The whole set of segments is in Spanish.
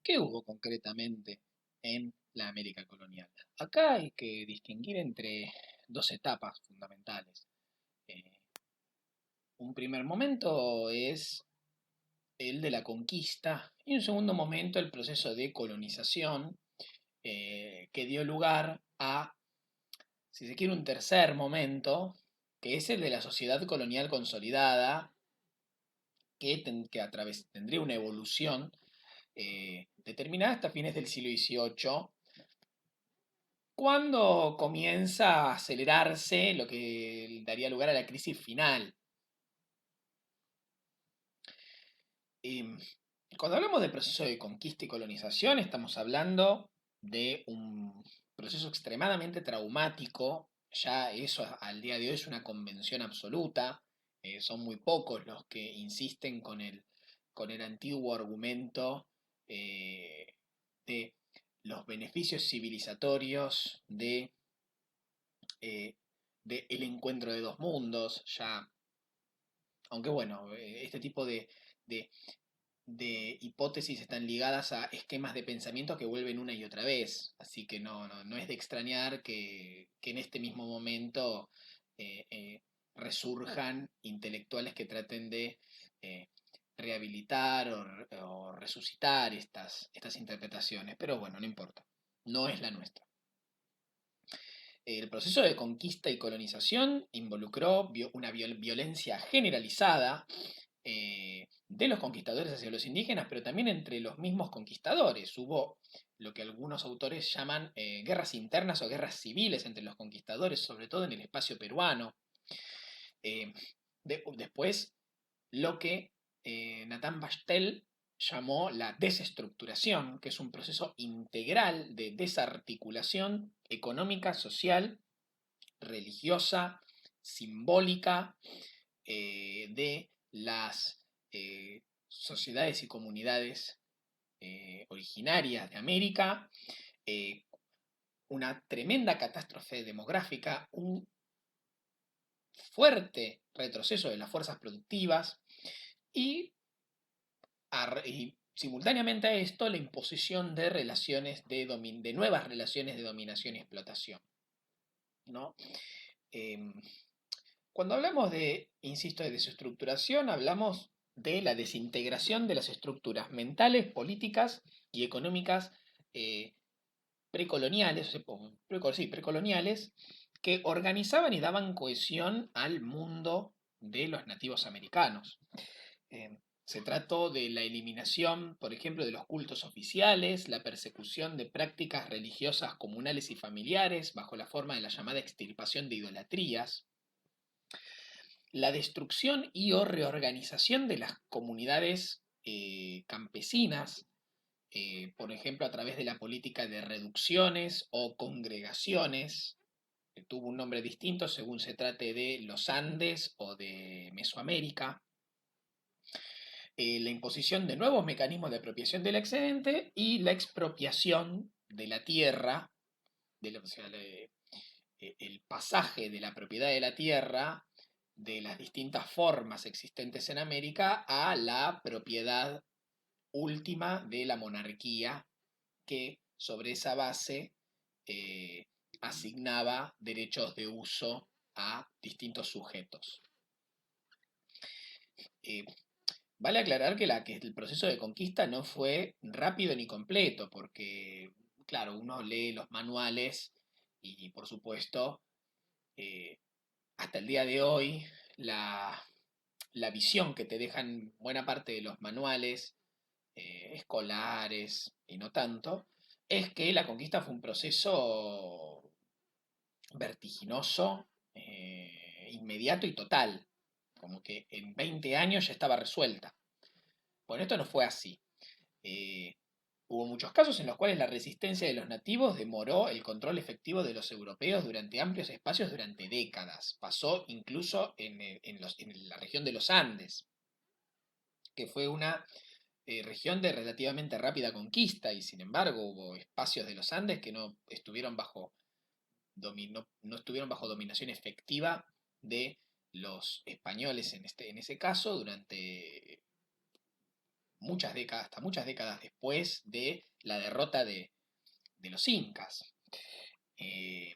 ¿Qué hubo concretamente en la América colonial? Acá hay que distinguir entre dos etapas fundamentales. Eh, un primer momento es el de la conquista y un segundo momento el proceso de colonización que dio lugar a, si se quiere, un tercer momento, que es el de la sociedad colonial consolidada, que a través tendría una evolución determinada hasta fines del siglo XVIII, cuando comienza a acelerarse lo que daría lugar a la crisis final. Em, Cuando hablamos del proceso de conquista y colonización, estamos hablando de un proceso extremadamente traumático. Ya eso al día de hoy es una convención absoluta. Son muy pocos los que insisten con el antiguo argumento eh, de los beneficios civilizatorios eh, de el encuentro de dos mundos. Ya, aunque bueno, este tipo de de hipótesis están ligadas a esquemas de pensamiento que vuelven una y otra vez. Así que no es de extrañar que en este mismo momento resurjan intelectuales que traten de eh, rehabilitar o resucitar estas interpretaciones. Pero bueno, no importa. No es la nuestra. El proceso de conquista y colonización involucró una violencia generalizada de los conquistadores hacia los indígenas, pero también entre los mismos conquistadores. Hubo lo que algunos autores llaman guerras internas o guerras civiles entre los conquistadores, sobre todo en el espacio peruano. Eh, Después, lo que Nathan Bastel llamó la desestructuración, que es un proceso integral de desarticulación económica, social, religiosa, simbólica, de las sociedades y comunidades originarias de América, eh, una tremenda catástrofe demográfica, un fuerte retroceso de las fuerzas productivas y, y simultáneamente a esto la imposición de relaciones de nuevas relaciones de dominación y explotación, ¿no? Em, Cuando hablamos de, insisto, de desestructuración, hablamos de la desintegración de las estructuras mentales, políticas y económicas eh, precoloniales, sí, precoloniales, que organizaban y daban cohesión al mundo de los nativos americanos. Se trató de la eliminación, por ejemplo, de los cultos oficiales, la persecución de prácticas religiosas comunales y familiares bajo la forma de la llamada extirpación de idolatrías, la destrucción y o reorganización de las comunidades campesinas, por ejemplo, a través de la política de reducciones o congregaciones, que tuvo un nombre distinto según se trate de los Andes o de Mesoamérica, la imposición de nuevos mecanismos de apropiación del excedente y la expropiación de la tierra, o sea, el pasaje de la propiedad de la tierra de las distintas formas existentes en América a la propiedad última de la monarquía que sobre esa base eh, asignaba derechos de uso a distintos sujetos. Eh, vale aclarar que el proceso de conquista no fue rápido ni completo, porque, claro, uno lee los manuales y por supuesto, eh, hasta el día de hoy, la visión que te dejan buena parte de los manuales escolares y no tanto, es que la conquista fue un proceso vertiginoso, inmediato y total, como que en 20 años ya estaba resuelta. Bueno, esto no fue así. Eh, Hubo muchos casos en los cuales la resistencia de los nativos demoró el control efectivo de los europeos durante amplios espacios durante décadas. Pasó incluso en la región de los Andes, que fue una región de relativamente rápida conquista y sin embargo hubo espacios de los Andes que no estuvieron bajo dominación efectiva de los españoles en ese caso durante hasta muchas décadas después de la derrota de los incas. Eh,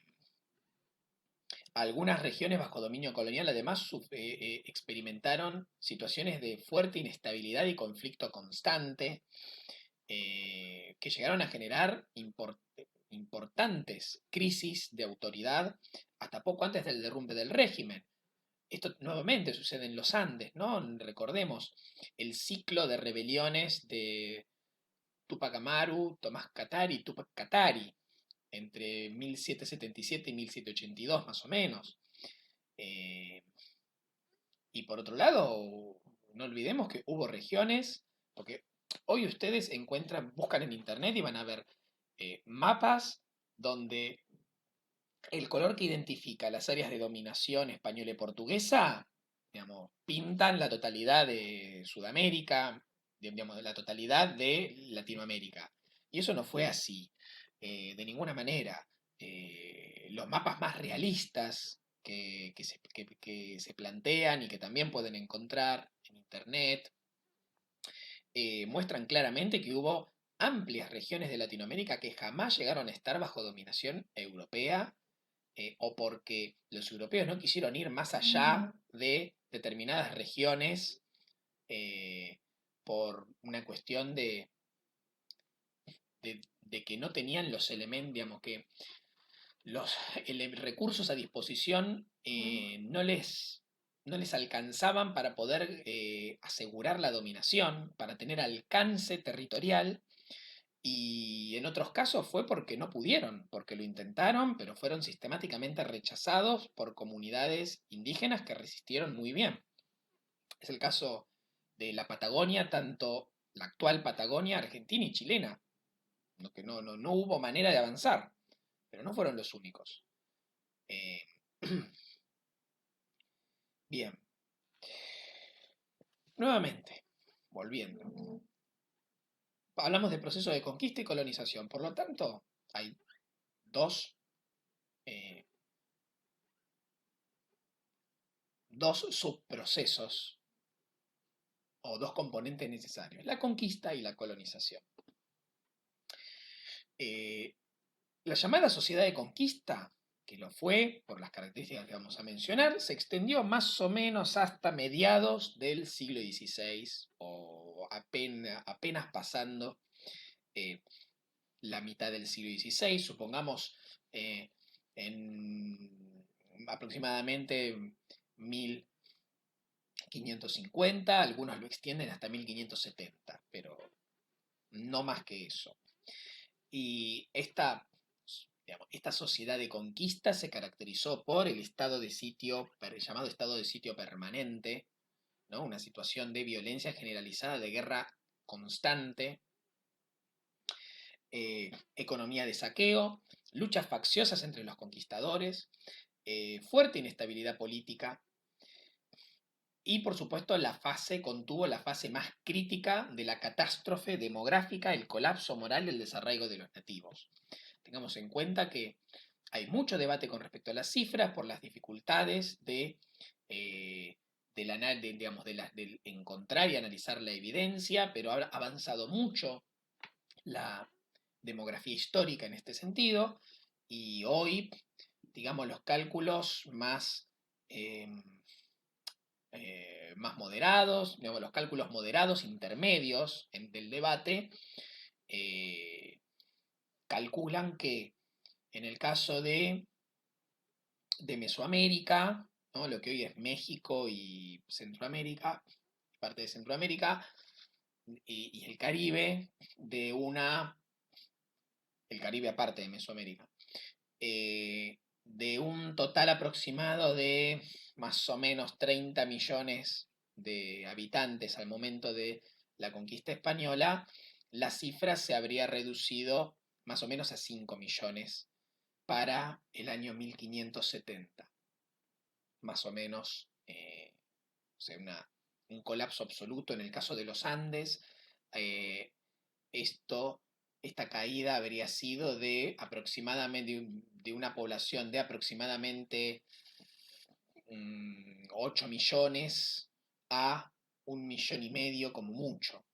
Algunas regiones bajo dominio colonial además experimentaron situaciones de fuerte inestabilidad y conflicto constante, que llegaron a generar importantes crisis de autoridad hasta poco antes del derrumbe del régimen. Esto nuevamente sucede en los Andes, ¿no? Recordemos el ciclo de rebeliones de Tupac Amaru, Tomás Katari y Tupac Katari, entre 1777 y 1782 más o menos. Eh, y por otro lado, no olvidemos que hubo regiones, porque hoy ustedes buscan en internet y van a ver mapas donde el color que identifica las áreas de dominación española y portuguesa, digamos, pintan la totalidad de Sudamérica, digamos, la totalidad de Latinoamérica. Y eso no fue así, de ninguna manera. Los mapas más realistas que se plantean y que también pueden encontrar en Internet, muestran claramente que hubo amplias regiones de Latinoamérica que jamás llegaron a estar bajo dominación europea, o porque los europeos no quisieron ir más allá de determinadas regiones, por una cuestión de que no tenían los elementos, digamos, que los recursos a disposición no les alcanzaban para poder asegurar la dominación, para tener alcance territorial, y en otros casos fue porque no pudieron, porque lo intentaron, pero fueron sistemáticamente rechazados por comunidades indígenas que resistieron muy bien. Es el caso de la Patagonia, tanto la actual Patagonia argentina y chilena, que no hubo manera de avanzar, pero no fueron los únicos. Eh, Bien, nuevamente, volviendo. Hablamos de proceso de conquista y colonización, por lo tanto, hay dos, eh, dos subprocesos o dos componentes necesarios, la conquista y la colonización. Eh, la llamada sociedad de conquista, que lo fue por las características que vamos a mencionar, se extendió más o menos hasta mediados del siglo XVI o apenas pasando eh, la mitad del siglo XVI, supongamos en aproximadamente 1550, algunos lo extienden hasta 1570, pero no más que eso. Y digamos, esta sociedad de conquista se caracterizó por el estado de sitio, llamado estado de sitio permanente, ¿no? Una situación de violencia generalizada, de guerra constante, economía de saqueo, luchas facciosas entre los conquistadores, fuerte inestabilidad política y por supuesto contuvo la fase más crítica de la catástrofe demográfica, el colapso moral y el desarraigo de los nativos. Tengamos en cuenta que hay mucho debate con respecto a las cifras por las dificultades de encontrar y analizar la evidencia, pero ha avanzado mucho la demografía histórica en este sentido, y hoy, digamos, los cálculos eh, más moderados, digamos, los cálculos moderados intermedios del debate, eh, calculan que en el caso de Mesoamérica, ¿no? Lo que hoy es México y Centroamérica, parte de Centroamérica, y el Caribe, el Caribe aparte de Mesoamérica, de un total aproximado de más o menos 30 millones de habitantes al momento de la conquista española, la cifra se habría reducido más o menos a 5 millones para el año 1570, más o menos, o sea, un colapso absoluto en el caso de los Andes. eh, esto, esta caída habría sido de aproximadamente, de una población de aproximadamente 8 millones a 1,5 millones como mucho.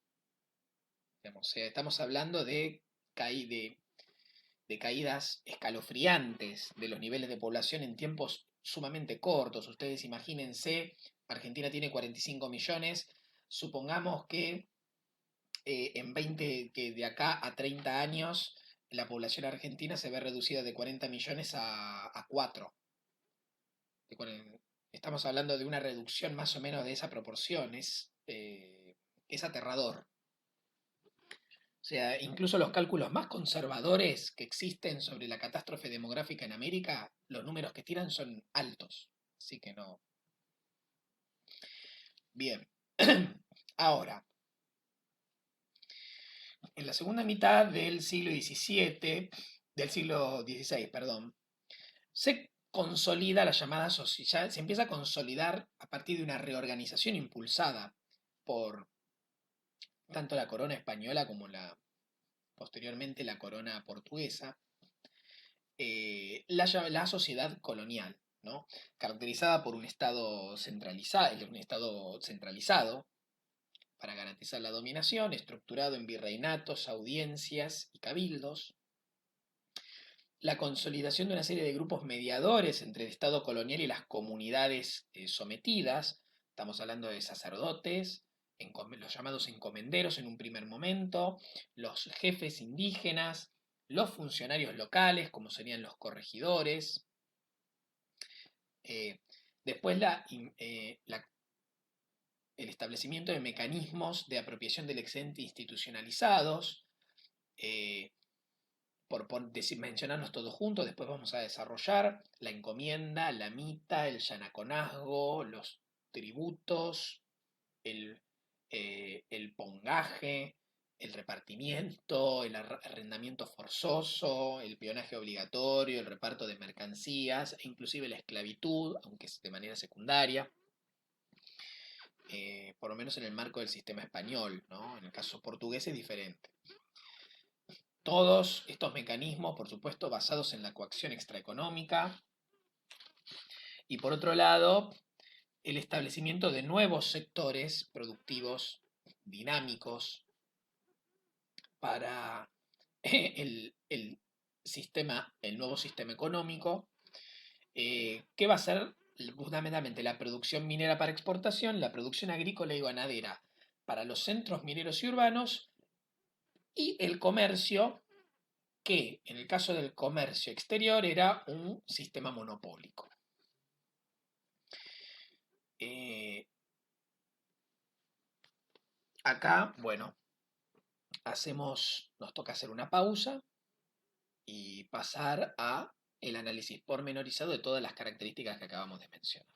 Digamos, o sea, estamos hablando de caídas escalofriantes de los niveles de población en tiempos sumamente cortos. Ustedes imagínense, Argentina tiene 45 millones, supongamos que que de acá a 30 años la población argentina se ve reducida de 40 millones a 4. Estamos hablando de una reducción más o menos de esa proporción. Es aterrador. O sea, incluso los cálculos más conservadores que existen sobre la catástrofe demográfica en América, los números que tiran son altos. Así que no. Bien. Ahora, en la segunda mitad del siglo XVII, del siglo XVI, perdón, se consolida la llamada sociedad, se empieza a consolidar a partir de una reorganización impulsada por tanto la corona española como posteriormente la corona portuguesa, la sociedad colonial, ¿no? Caracterizada por un estado centralizado para garantizar la dominación, estructurado en virreinatos, audiencias y cabildos, la consolidación de una serie de grupos mediadores entre el Estado colonial y las comunidades sometidas. Estamos hablando de sacerdotes, los llamados encomenderos en un primer momento, los jefes indígenas, los funcionarios locales, como serían los corregidores. Eh, Después el establecimiento de mecanismos de apropiación del excedente institucionalizados. eh, por mencionarnos todos juntos, después vamos a desarrollar la encomienda, la mita, el yanaconazgo, los tributos, el, el pongaje, el repartimiento, el arrendamiento forzoso, el peonaje obligatorio, el reparto de mercancías, e inclusive la esclavitud, aunque es de manera secundaria, por lo menos en el marco del sistema español, ¿no? En el caso portugués es diferente. Todos estos mecanismos, por supuesto, basados en la coacción extraeconómica y, por otro lado, el establecimiento de nuevos sectores productivos dinámicos para el nuevo sistema económico, que va a ser fundamentalmente la producción minera para exportación, la producción agrícola y ganadera para los centros mineros y urbanos y el comercio, que en el caso del comercio exterior era un sistema monopólico. Eh, Acá, bueno, nos toca hacer una pausa y pasar a el análisis pormenorizado de todas las características que acabamos de mencionar.